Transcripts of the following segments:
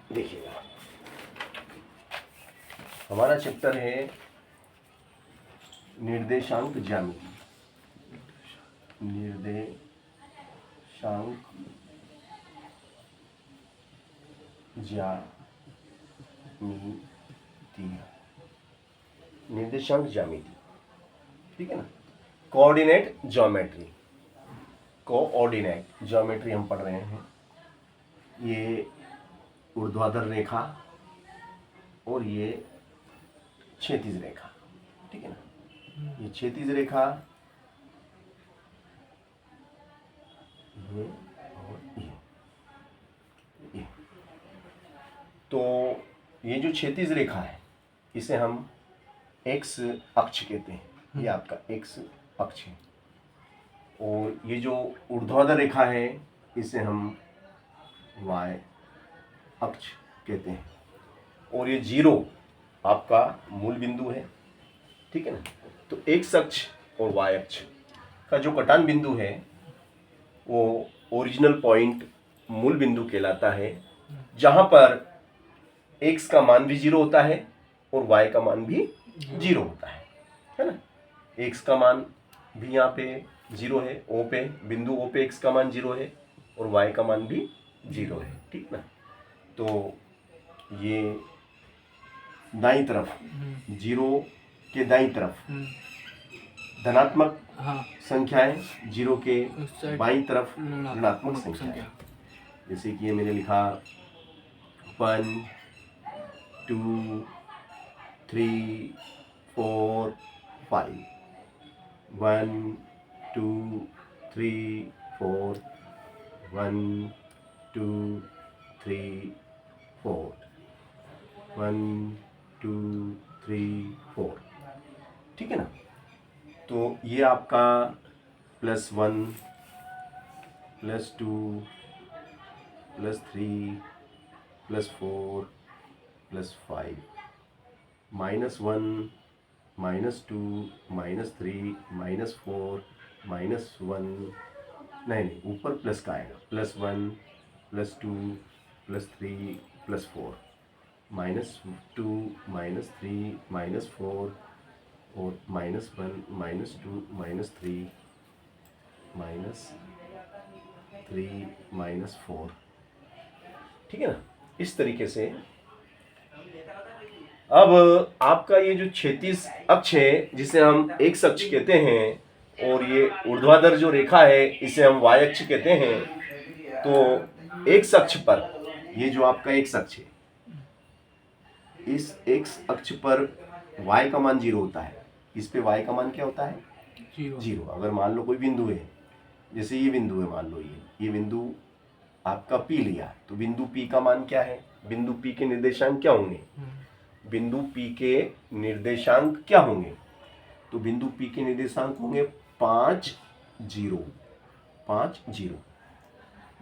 देखिएगा, हमारा चैप्टर है निर्देशांक ज्यामिति। निर्देशांक ज्यामिति, निर्देशांक ज्यामिति, ठीक है ना। कोऑर्डिनेट ज्योमेट्री, कोऑर्डिनेट ज्योमेट्री हम पढ़ रहे हैं। ये ऊर्ध्वाधर रेखा और ये क्षैतिज रेखा, ठीक है ना। ये क्षैतिज रेखा, ये और ये। तो ये जो क्षैतिज रेखा है इसे हम एक्स अक्ष कहते हैं। ये आपका एक्स अक्ष है। और ये जो ऊर्ध्वाधर रेखा है इसे हम वाई अक्ष कहते हैं। और ये जीरो आपका मूल बिंदु है, ठीक है ना। तो एक्स अक्ष और वाई अक्ष का जो कटान बिंदु है वो ओरिजिनल पॉइंट मूल बिंदु कहलाता है, जहां पर एक्स का मान भी जीरो होता है और वाई का मान भी जीरो होता है ना। एक्स का मान भी यहाँ पे जीरो है, ओ पे बिंदु ओ पे एक्स का मान जीरो है और वाई का मान भी जीरो है, ठीक ना। तो ये दाईं तरफ, जीरो के दाईं तरफ धनात्मक संख्याएं, जीरो के बाईं तरफ ऋणात्मक संख्याएं। जैसे कि ये मैंने लिखा 1 2 3 4 5, 1 2 3 4, 1 2 3 4, 1 2 3 4, ठीक है ना। तो ये आपका +1 +2 +3 +4 +5, -1 -2 -3 -4 -1, नहीं ऊपर प्लस का आएगा, +1 +2 +3 +4, -2 -3 -4 और -1 -2 -3 -3 -4, ठीक है ना। इस तरीके से अब आपका ये जो क्षैतिज अक्ष है जिसे हम एक्स अक्ष कहते हैं और ये ऊर्ध्वाधर जो रेखा है इसे हम वाई अक्ष कहते हैं। तो एक्स अक्ष पर ये जो आपका एक्स अक्ष है, इस एक्स अक्ष पर वाई का मान जीरो होता है। इस पे वाई का मान क्या होता है? जीरो। अगर मान लो कोई बिंदु है, जैसे ये बिंदु है, मान लो ये बिंदु आपका पी लिया, तो बिंदु पी का मान क्या है? बिंदु पी के निर्देशांक क्या होंगे? बिंदु पी के निर्देशांक क्या होंगे? तो बिंदु पी के निर्देशांक होंगे 5 0, 5 0।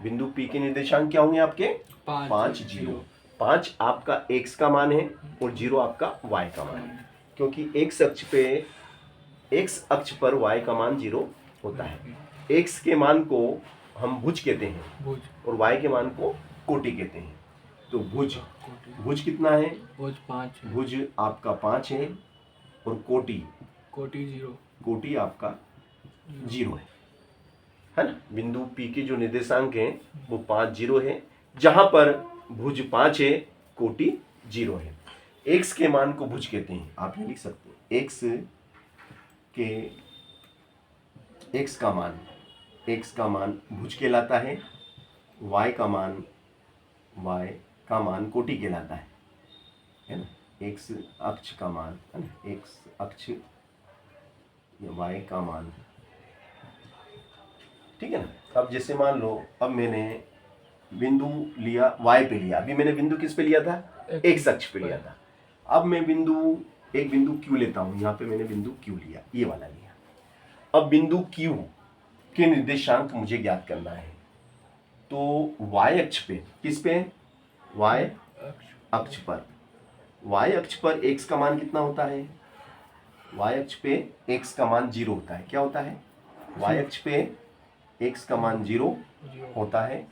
बिंदु पी के निर्देशांक क्या होंगे आपके? 5 0। 5 आपका एक्स का मान है और 0 आपका वाई का मान है, क्योंकि एक्स अक्ष पर वाई का मान 0 होता है। एक्स के मान को हम भुज कहते हैं और वाई के मान को कोटि कहते हैं। तो भुज कितना है? भुज 5, भुज आपका 5 है और कोटि 0, कोटि आपका 0 है ना। बिंदु पी के जो निर्देशांक हैं वो 5 0 है, जहां पर भुज 5 है, कोटि 0 है। एक्स के मान को भुज कहते हैं, आप ये लिख सकते हैं। एक्स का मान भुज कहलाता है, वाई का मान कोटि कहलाता है ना। एक्स अक्ष का मान है ना, एक्स अक्ष या वाई का मान, ठीक है ना। अब जैसे मान लो, अब मैंने बिंदु लिया वाई पे लिया, अभी मैंने बिंदु किस पे लिया था? एक्स अक्ष पे लिया था। अब मैं एक बिंदु क्यू लेता हूं, यहाँ पे मैंने बिंदु क्यू लिया, ये वाला लिया। अब बिंदु क्यू के निर्देशांक मुझे ज्ञात करना है। तो वाई अक्ष पे, किस पे? वाई अक्ष पर। वाई अक्ष पर एक्स का मान कितना होता है? वाई अक्ष पे एक्स का मान 0 होता है। क्या होता है? वाई अक्ष पे एक्स का मान 0 होता है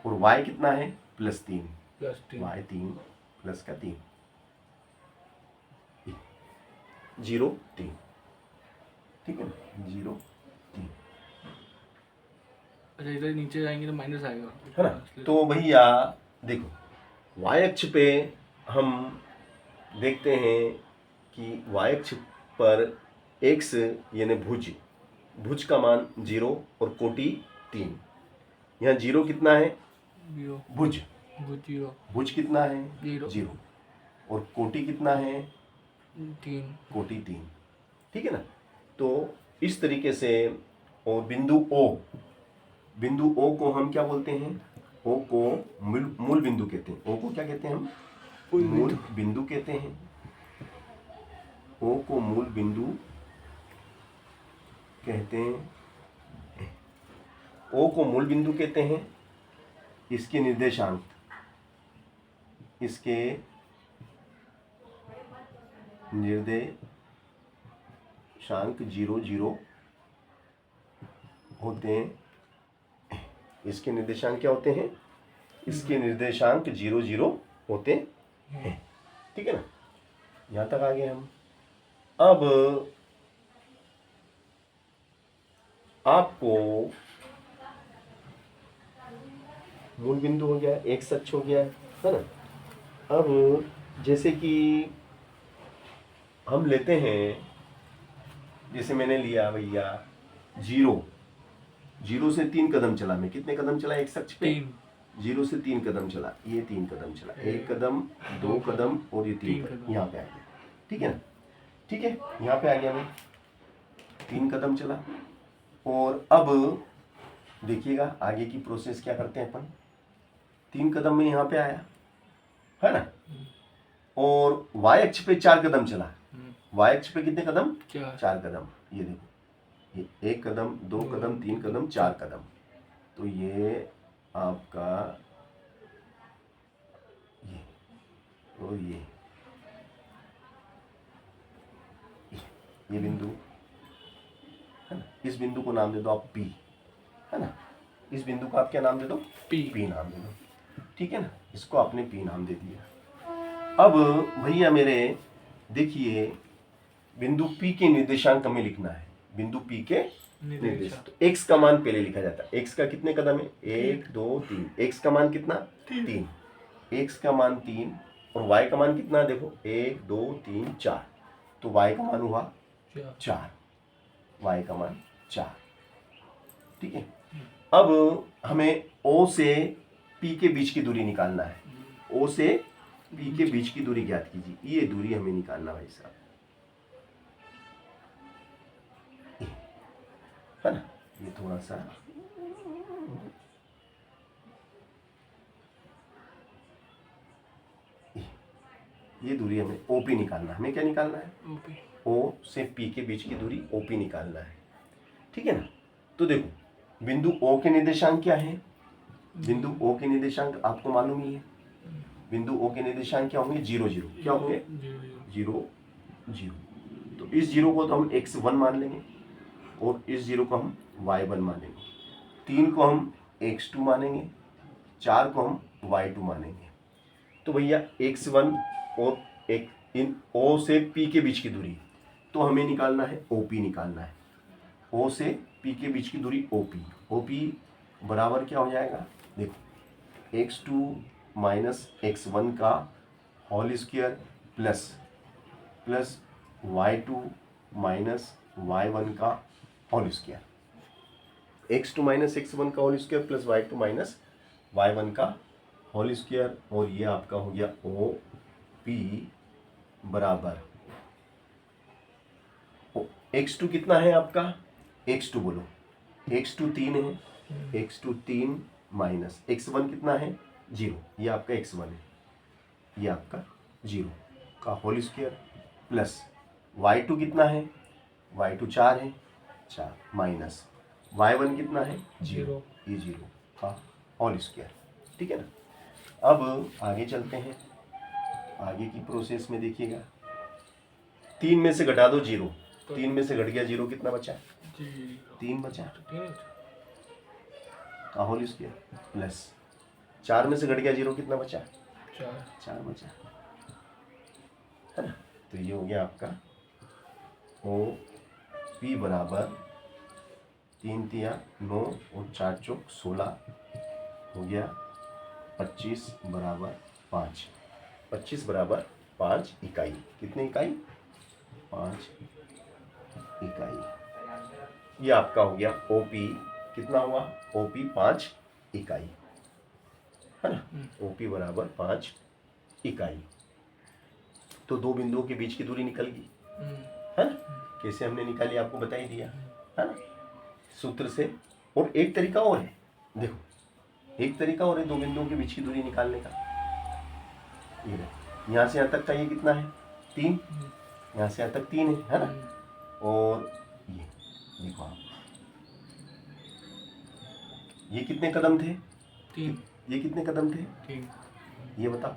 और वाई कितना है? +3। प्लस 3 y 3 प्लस का 3 0 3, ठीक है ना, 0 3, अच्छा इधर नीचे जाएंगे तो माइनस आएगा है ना। तो भैया देखो y अक्ष पे हम देखते हैं कि y अक्ष पर x यानी भुज का मान 0 और कोटि 3। यहाँ 0 कितना है, 0 भुज 0 भुज कितना है, 0 0, और कोटि कितना है, 3 कोटि 3, ठीक है ना। तो इस तरीके से, और बिंदु O को हम क्या बोलते हैं, O को मूल बिंदु कहते हैं। O को क्या कहते हैं हम, मूल बिंदु कहते हैं। O को मूल बिंदु कहते हैं, O को मूल बिंदु कहते हैं। इसके निर्देशांक 0 0 होते हैं। इसके निर्देशांक क्या होते हैं, इसके निर्देशांक 0 0 होते हैं, ठीक है ना। यहाँ तक आ गए हम। अब आपको मूल बिंदु हो गया, एक सच हो गया, है ना। अब जैसे कि हम लेते हैं, जैसे मैंने लिया भैया 0 से 3 कदम चला, मैं कितने कदम चला एक सच पे, 0 से 3 कदम चला, ये 3 कदम चला, 1 कदम 2 कदम और ये 3 कदम, यहाँ पे आ गया, ठीक है ना, ठीक है, यहाँ पे आ गया मैं 3 कदम चला। और अब देखिएगा आगे की प्रोसेस क्या करते हैं अपन। 3 कदम में यहाँ पे आया, है ना, और y अक्ष पे 4 कदम चला। y अक्ष पे कितने कदम, 4 कदम, ये देखो, ये 1 कदम 2 कदम 3 कदम 4 कदम, तो ये आपका ये और ये बिंदु, है ना। इस बिंदु को नाम दे दो आप P, है ना। इस बिंदु को आप क्या नाम दे दो, P नाम दे दो, ठीक है ना। इसको आपने P नाम दे दिया। अब भैया मेरे देखिए, बिंदु P के निर्देशांक हमें लिखना है, बिंदु P के निर्देशांक। तो x का मान पहले लिखा जाता है। x का कितने कदम है, 1 2 3, x का मान कितना 3, x का मान 3, और y का मान कितना, देखो 1 2 3 4, तो y का मान हुआ 4, y का मान 4, ठीक है। अब हमें O से P के बीच की दूरी निकालना है। O से P के बीच की दूरी ज्ञात कीजिए, ये दूरी हमें निकालना भाई साहब, है ना। ये थोड़ा सा ये दूरी हमें OP निकालना है। हमें क्या निकालना है, O से P के बीच की दूरी OP निकालना है, ठीक है ना। तो देखो बिंदु O के निर्देशांक क्या है, बिंदु O के निर्देशांक आपको मालूम ही है। बिंदु O के निर्देशांक क्या होंगे, 0 0, क्या होंगे 0 0। तो इस 0 को तो हम x1 मान लेंगे, और इस 0 को हम y1 मानेंगे, 3 को हम x2 मानेंगे, 4 को हम y2 मानेंगे। तो भैया x1 और एक इन O से P के बीच की दूरी, तो हमें निकालना है OP निकालना है। O से P के बीच की दूरी OP बराबर क्या हो जाएगा, देखो x2 माइनस x1 का whole square plus y2 minus y1 का whole square. x2 minus x1 का whole square plus y2 minus y1 का होल स्क्वायर, और ये आपका हो गया OP बराबर, x2 कितना है आपका, x2 बोलो, x2 3 है, x2 3 माइनस x1 कितना है 0, ये आपका x1 है, ये आपका 0 का होल स्क्वायर प्लस y2 कितना है, y2 4 है, 4 माइनस y1 कितना है 0, ये 0 का होल स्क्वायर, ठीक है ना। अब आगे चलते हैं, आगे की प्रोसेस में देखिएगा, 3 में से घटा दो 0, 3 में से घट गया 0, कितना बचा, 3 बचा का होल स्क्वायर प्लस 4 में से घट गया 0, कितना बचा 4 4 बचा है ना। तो ये हो गया आपका ओ पी बराबर 3 तिया 9 और 4 चौक 16 हो गया 25 बराबर 5। 25 बराबर 5 इकाई। कितनी इकाई? 5 इकाई। ये आपका हो गया ओपी। कितना हुआ? ओपी 5 इकाई है ना। ओपी बराबर 5 इकाई। तो दो बिंदुओं के बीच की दूरी निकल गई है ना। कैसे हमने निकाली आपको बता ही दिया है ना, सूत्र से। और एक तरीका और है, देखो एक तरीका और है दो बिंदुओं के बीच की दूरी निकालने का। ये देखो यहाँ से यहाँ तक का ये कितना है? 3। यहाँ से यहाँ तक 3 है ना। और ये देखो आप, ये कितने कदम थे? 3 ये कितने कदम थे? 3 ये बताओ।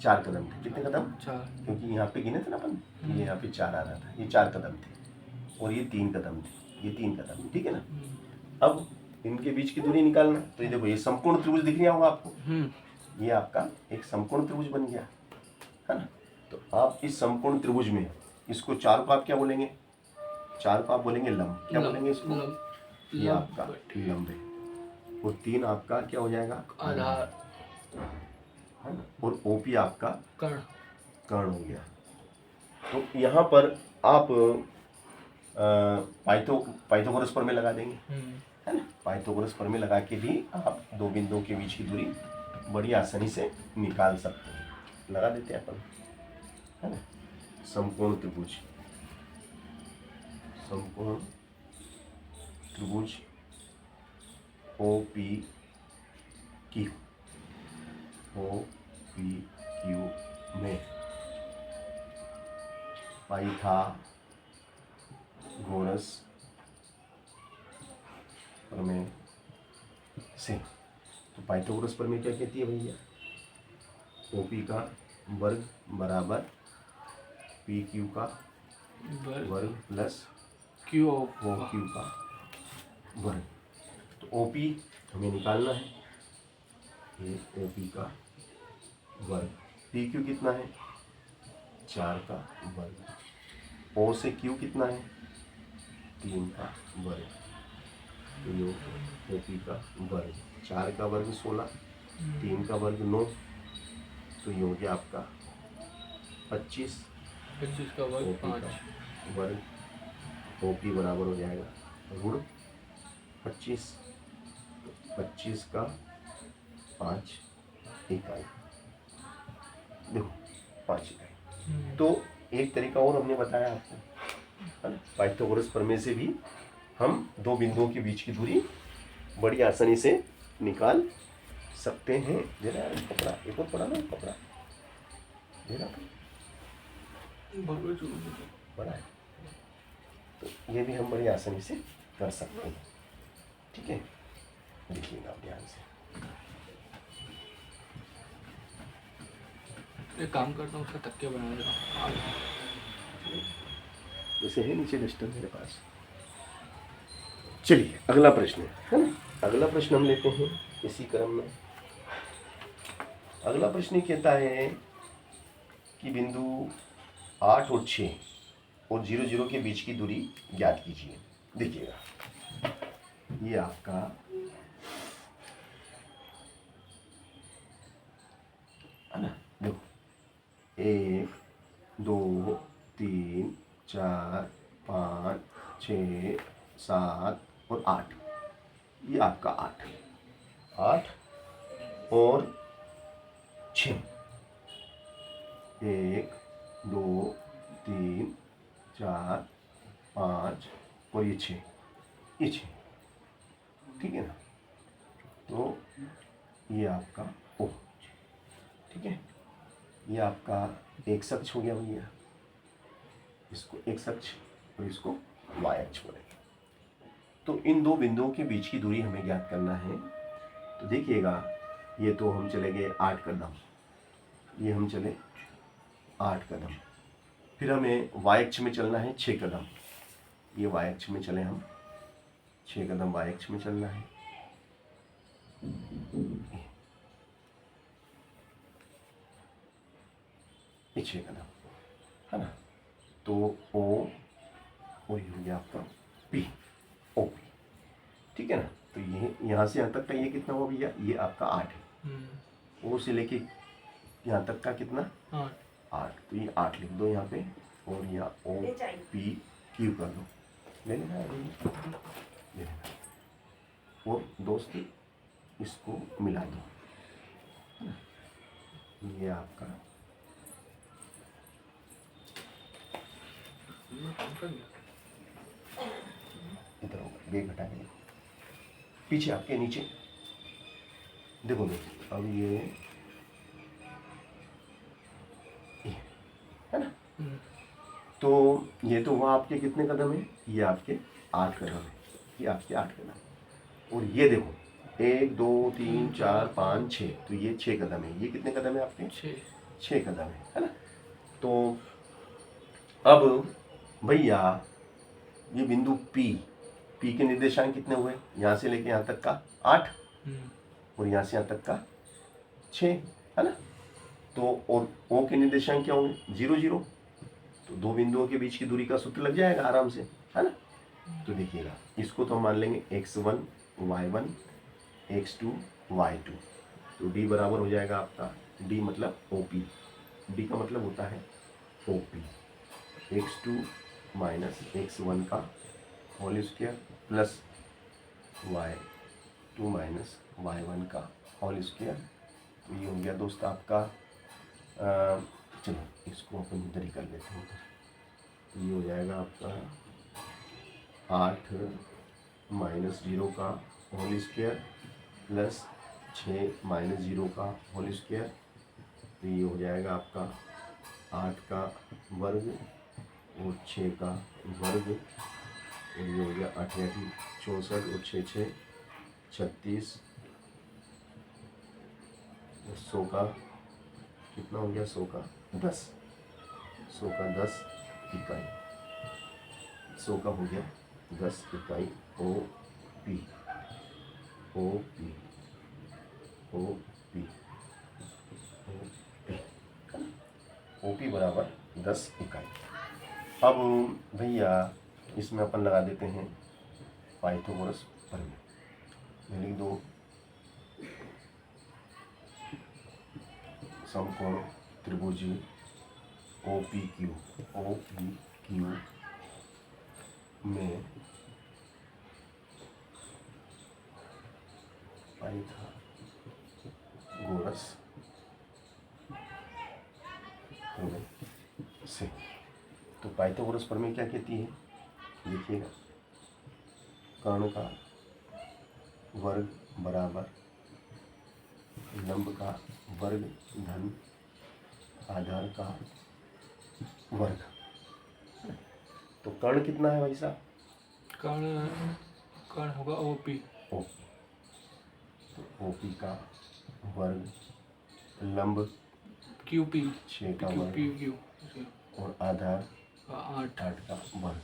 4 कदम थे। कितने कदम? 4 क्योंकि यहाँ पे गिने थे ना अपन, ये यहाँ पे 4 आ रहा था, ये 4 कदम थे और ये 3 कदम थे, ये 3 कदम, ठीक है ना। अब इनके बीच की दूरी निकालना, तो ये देखो ये समकोण त्रिभुज दिख रहा होगा आपको। ये आपका एक समकोण त्रिभुज बन गया है ना। तो आप इस समकोण त्रिभुज में इसको 4 को आप क्या बोलेंगे? 4 को आप बोलेंगे लंब। क्या बोलेंगे इसको? ये आपका लंब है। और 3 आपका क्या हो जाएगा? आधार है ना। और ओपी आपका कर्ण कर्ण हो गया। तो यहाँ पर आप पाइथागोरस प्रमेय लगा देंगे है ना। पाइथागोरस प्रमेय लगा के भी आप दो बिंदुओं के बीच की दूरी बड़ी आसानी से निकाल सकते हैं। लगा देते हैं अपन है ना। समकोण त्रिभुज, समकोण त्रिभुज O P Q, O P Q में पाइथागोरस प्रमेय से। तो पाइथागोरस प्रमेय क्या कहती है भैया? ओपी का वर्ग बराबर पी क्यू का वर्ग प्लस क्यू ओ क्यू का वर्ग। तो ओपी हमें निकालना है, ये ओपी का वर्ग। पी क्यू कितना है? 4 का वर्ग। ओ से क्यू कितना है? 3 का वर्ग। तो ये ओपी का वर्ग, 4 का वर्ग 16, 3 का वर्ग 9, तो ये हो गया आपका 25 का वर्ग ओपी 5 का वर्ग। ओपी बराबर हो जाएगा ऋण 25, 25 का 5 इकाई। देखो 5 इकाई। तो एक तरीका और हमने बताया आपको है ना, पाइथागोरस प्रमेय से भी हम दो बिंदुओं के बीच की दूरी बड़ी आसानी से निकाल सकते हैं। दे रहा है कपड़ा, एक और पड़ा ना कपड़ा दे रहा था, बड़ा है। तो ये भी हम बड़ी आसानी से कर सकते हैं, ठीक है। देखिएगा आप ध्यान से। एक काम करता हूँ, उसका तकिया बना देता हूँ। वैसे है नीचे डस्टर मेरे पास। चलिए अगला प्रश्न है ना। अगला प्रश्न हम लेते हैं इसी क्रम में। अगला प्रश्न कहता है कि बिंदु 8 और 6 और 0 0 के बीच की दूरी ज्ञात कीजिए। देखिएगा ये आपका है ना। देखो 1 2 3 4 5 6 7 और 8, ये आपका 8 और 6, 1 2 3 4 5 और ये 6, ये 6, ठीक है ना। तो ये आपका ओ, ठीक है। ये आपका एक्स अक्ष हो गया भैया, इसको एक्स अक्ष और इसको वाई अक्ष बोलेंगे। तो इन दो बिंदुओं के बीच की दूरी हमें ज्ञात करना है। तो देखिएगा ये तो हम चले गए 8 कदम, ये हम चले 8 कदम। फिर हमें वाई अक्ष में चलना है 6 कदम, ये वाई अक्ष में चले हम 6 कदम वाई अक्ष में चलना है। 6 ये 6 कदम, है ना। तो ओ और ये हो गया आपका पी, ओ पी, ठीक है ना। तो ये यहाँ से यहाँ तक का ये कितना हुआ भैया, ये आपका 8 है। ओ से लेके यहाँ तक का कितना, 8। तो ये 8 लिख दो यहाँ पे, और यहाँ ओ पी क्यू कर दो, ले लेना ले लेना। और दोस्त इसको मिला दो, है ना। ये आपका इधर होगा, बेग हटा के पीछे आपके नीचे देखो दोस्त। अब ये है ना। तो ये तो वहाँ आपके कितने कदम है, ये आपके 8 कदम है, ये आपके 8 कदम। और ये देखो 1 2 3 4 5 6, तो ये 6 कदम है। ये कितने कदम है आपके, 6 कदम है ना। तो अब भैया ये बिंदु पी के निर्देशांक कितने हुए, यहाँ से लेके यहाँ तक का 8, और यहाँ से यहाँ तक का 6, है ना। तो और ओ के निर्देशांक क्या होंगे, 0 0। तो दो बिंदुओं के बीच की दूरी का सूत्र लग जाएगा आराम से, है ना। तो देखिएगा, इसको तो हम मान लेंगे x1 y1 x2 y2। तो d बराबर हो जाएगा आपका, d मतलब OP, d का मतलब होता है OP, x2 माइनस x1 का whole square plus y2 minus y1 का होल स्क्वायर। तो ये हो गया दोस्त आपका, चलो इसको अपन इधर ही कर लेते हैं। तो ये हो जाएगा आपका 8 माइनस 0 का होल स्क्वायर प्लस 6 माइनस 0 का होल स्क्वायर। तो ये हो जाएगा आपका 8 का वर्ग और 6 का वर्ग, और ये हो गया 8 64 और 6 6 36, और 100 का कितना हो गया, 100 का 10, 100 का 10 इकाई, 100 का हो गया 10 इकाई O P O P O P O P, O P बराबर 10 इकाई। अब भैया इसमें अपन लगा देते हैं पाइथागोरस प्रमेय। लिख दो, समकोण त्रिभुज ओ पी क्यू में पाइथागोरस प्रमेय से। तो पाइथागोरस प्रमेय क्या कहती है, देखिएगा, कर्ण का वर्ग बराबर लंब का वर्ग धन आधार का वर्ग। तो कर्ण कितना है भाई साहब, कर्ण होगा OP, तो OP का वर्ग लंब QP 6 का वर्ग QQ और आधार 8 का वर्ग।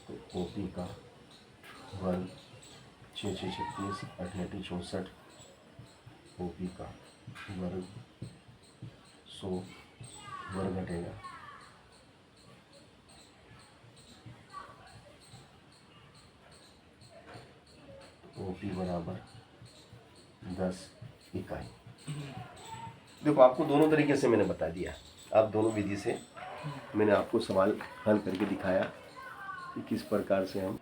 तो OP का वर्ग 6 6 36 8 8 64, OP का वर्ग 100 वर्ग घटेगा, OP बराबर 10 इकाई। देखो आपको दोनों तरीके से मैंने बता दिया, आप दोनों विधि से मैंने आपको सवाल हल करके दिखाया कि किस प्रकार से हम,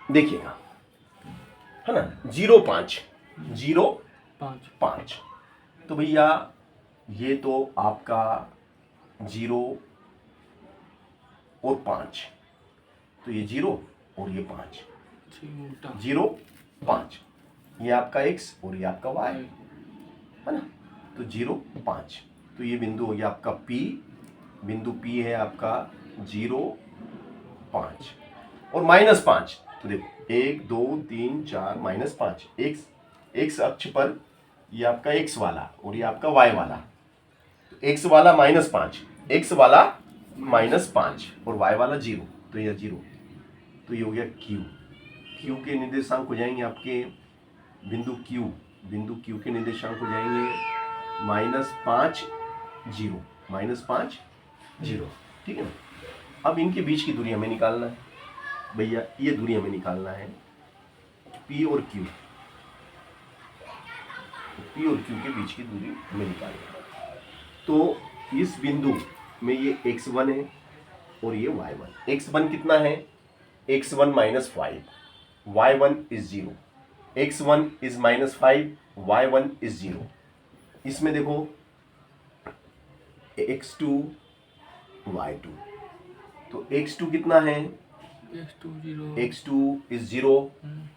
देखिएगा, है ना। 0 5 0 5, तो भैया ये तो आपका 0 और 5, तो ये 0 और ये 5, 0 5, ये आपका x और ये आपका y, है ना। तो 0 5, तो ये बिंदु हो गया आपका P, बिंदु P है आपका 0 5 और -5। तो देखो 1 2 3 4 -5, x अक्ष पर ये आपका x वाला और ये आपका y वाला। तो x वाला -5, x वाला -5 और y वाला 0, तो ये 0। तो ये हो गया q के निर्देशांक हो जाएंगे आपके, बिंदु q के निर्देशांक हो जाएंगे -5 0, -5 0, ठीक है ना। अब इनके बीच की दूरी हमें निकालना है भैया, ये दूरी हमें निकालना है P और Q, P और Q के बीच की दूरी हमें निकालनी है। तो इस बिंदु में ये x1 है और ये y1। x1 कितना है, x1 -5, y1 is 0, x1 is -5, y1 is 0। इसमें देखो x2 y2, तो x2 कितना है, x2 0, x2 is 0,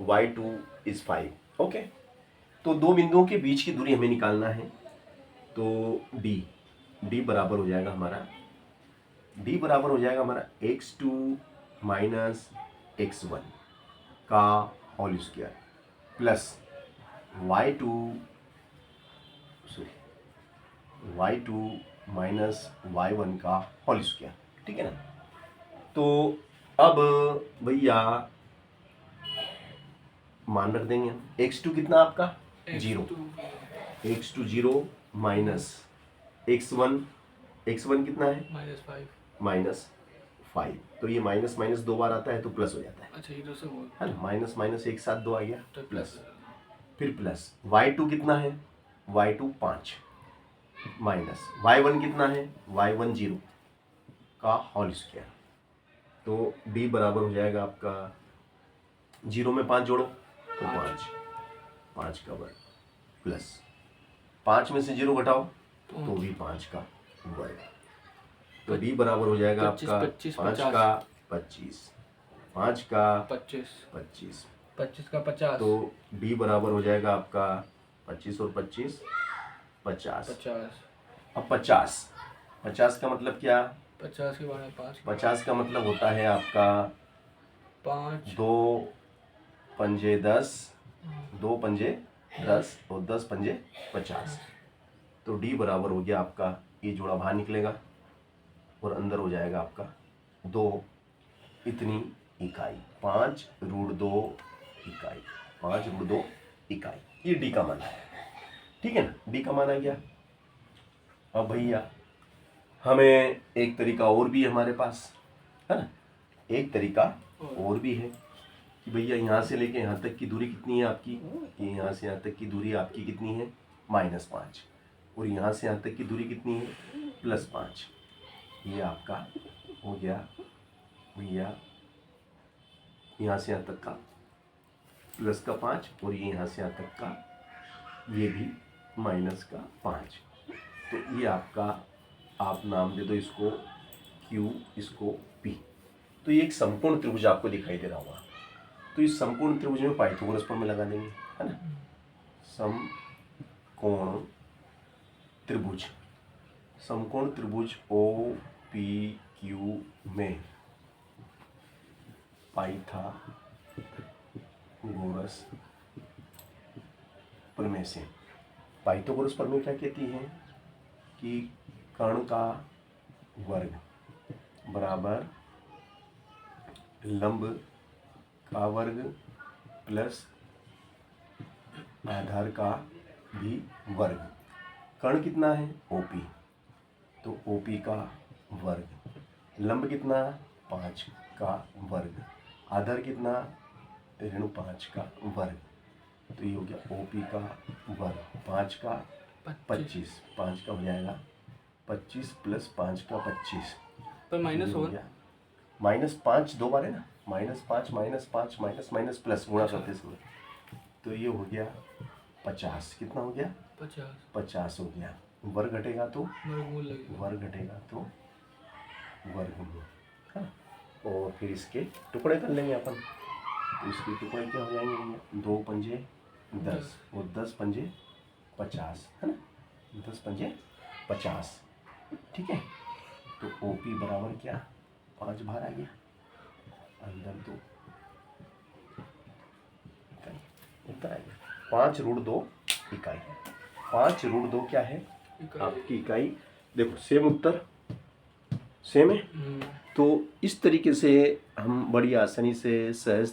y2 is 5, okay. तो दो बिंदुओं के बीच की दूरी हमें निकालना है। तो d बराबर हो जाएगा हमारा, x2 माइनस x1 का whole square plus y2 minus y1 का होल स्क्वायर, ठीक है ना। तो अब भैया मान रख देंगे हम, x2 कितना आपका 0, x2 0 माइनस x1 कितना है -5, तो ये माइनस माइनस दो बार आता है तो प्लस हो जाता है, अच्छा इधर से बोल, है ना। माइनस माइनस एक साथ दो आ गया तो प्लस, फिर प्लस y2 कितना है, y2 5 माइनस y1 कितना है, y1 0 का होल स्क्वायर। तो d बराबर हो जाएगा आपका, 0 में 5 जोड़ो तो 5 का वर्ग प्लस 5 में से 0 घटाओ तो भी 5 का वर्ग। तो d बराबर हो जाएगा आपका 5 का 25, 5 का 25, 25 का 50, तो d बराबर हो जाएगा आपका 25 और 25 50। अब 50 का मतलब क्या, 50 के बारे में 5, 50 का मतलब होता है आपका 5 2 पंजे 10, 2 पंजे 10 और 10 पंजे 50। तो d बराबर हो गया आपका, ये जोड़ा बाहर निकलेगा और अंदर हो जाएगा आपका 2 इतनी इकाई, 5√2 इकाई, 5√2 इकाई, ये d का मान है, ठीक है ना। d का मान आ गया। अब भैया हमें एक तरीका और भी है हमारे पास, है ना, एक तरीका और भी है कि भैया यहाँ से लेके यहाँ तक की दूरी कितनी है आपकी, ये यहाँ से यहाँ तक की दूरी आपकी कितनी है -5, और यहाँ से यहाँ तक की दूरी कितनी है +5। ये आपका हो गया भैया यहाँ से यहाँ तक का +5 और ये यहाँ से यहाँ तक का ये भी -5। तो ये आपका, आप नाम दे दो इसको Q, इसको P। तो ये एक समकोण त्रिभुज आपको दिखाई दे रहा होगा। तो इस समकोण त्रिभुज में पाइथागोरस प्रमेय लगा देंगे, है ना। समकोण त्रिभुज OPQ में पाइथागोरस प्रमेय से, पाइथागोरस प्रमेय क्या कहती है कि कर्ण का वर्ग बराबर लंब का वर्ग प्लस आधार का भी वर्ग। कर्ण कितना है OP, तो OP का वर्ग, लंब कितना 5 का वर्ग, आधार कितना -5 का वर्ग। तो ये हो गया OP का वर्ग, 5 का 25, 5 का हो जाएगा 25 + 5 का 25, पर माइनस होगा, -5 दो बार है ना, -5 -5 माइनस प्लस गुणा करते समय, तो ये हो गया 50। कितना हो गया 50 हो गया। वर्ग घटेगा तो वर्गमूल, हाँ। और फिर इसके टुकड़े कर लेंगे अपन। तो इसके टुकड़े क्या हो जाएंगे भैया, 2 पंजे 10 और 10 पंजे 50, है ना, 10 पंजे 50, ठीक है। तो OP बराबर क्या, 5 बाहर आ गया, अंदर 2 इकाई, ऊपर आ गया 5√2 इकाई। 5√2 क्या है आपकी इकाई। देखो सेम उत्तर, सेम है। तो इस तरीके से हम बड़ी आसानी से सहज